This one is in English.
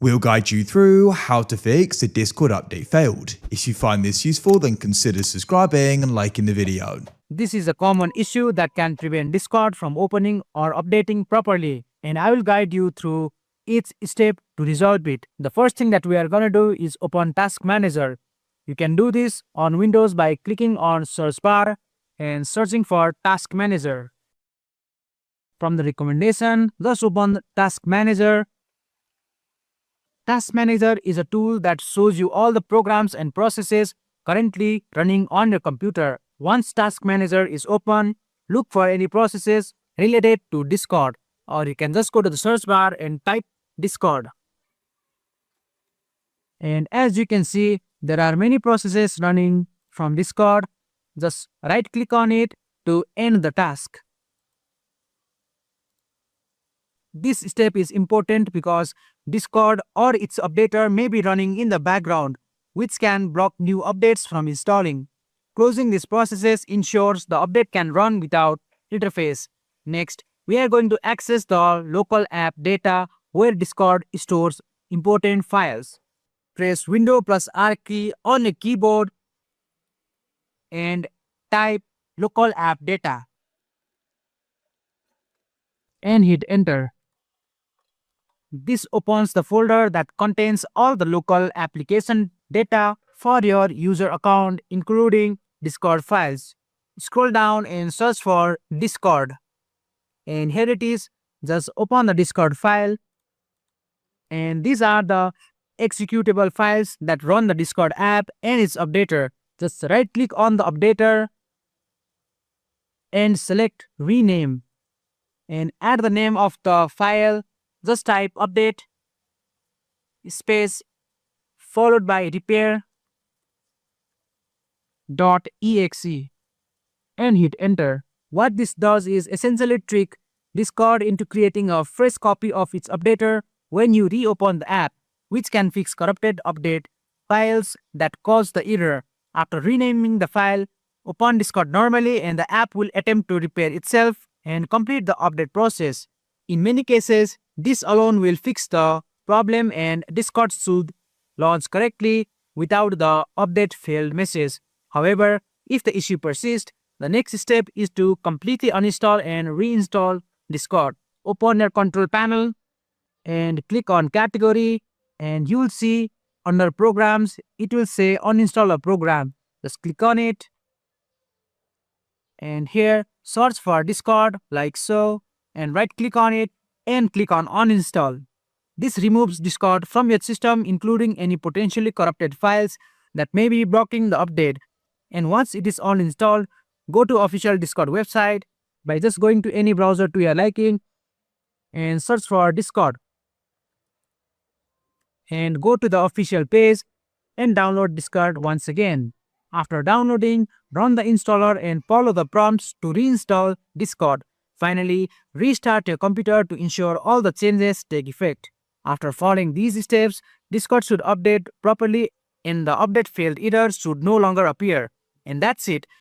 We'll guide you through how to fix the Discord update failed. If you find this useful, then consider subscribing and liking the video. This is a common issue that can prevent Discord from opening or updating properly, and I will guide you through each step to resolve it. The first thing that we are going to do is open Task Manager. You can do this on Windows by clicking on search bar and searching for Task Manager. From the recommendation, just open Task Manager. Task Manager is a tool that shows you all the programs and processes currently running on your computer. Once Task Manager is open, look for any processes related to Discord, or you can just go to the search bar and type Discord. And as you can see, there are many processes running from Discord. Just right click on it to end the task. This step is important because Discord or its updater may be running in the background, which can block new updates from installing. Closing these processes ensures the update can run without interface. Next, we are going to access the local app data where Discord stores important files. Press Windows plus R key on your keyboard and type local app data and hit enter. This opens the folder that contains all the local application data for your user account, including Discord files. Scroll down and search for Discord. And here it is. Just open the Discord file. And these are the executable files that run the Discord app and its updater. Just right click on the updater and select rename. And add the name of the file. Just type update space followed by repair.exe and hit enter. What this does is essentially trick Discord into creating a fresh copy of its updater when you reopen the app, which can fix corrupted update files that cause the error. After renaming the file, open Discord normally and the app will attempt to repair itself and complete the update process. In many cases, this alone will fix the problem and Discord should launch correctly without the update failed message. However, if the issue persists, the next step is to completely uninstall and reinstall Discord. Open your control panel and click on category and you will see under programs, it will say uninstall a program. Just click on it and here search for Discord like so and right click on it and click on uninstall. This removes Discord from your system, including any potentially corrupted files that may be blocking the update. And once it is all installed, go to official Discord website by just going to any browser to your liking and search for Discord. And go to the official page and download Discord once again. After downloading, run the installer and follow the prompts to reinstall Discord. Finally, restart your computer to ensure all the changes take effect. After following these steps, Discord should update properly and the update failed error should no longer appear. And that's it.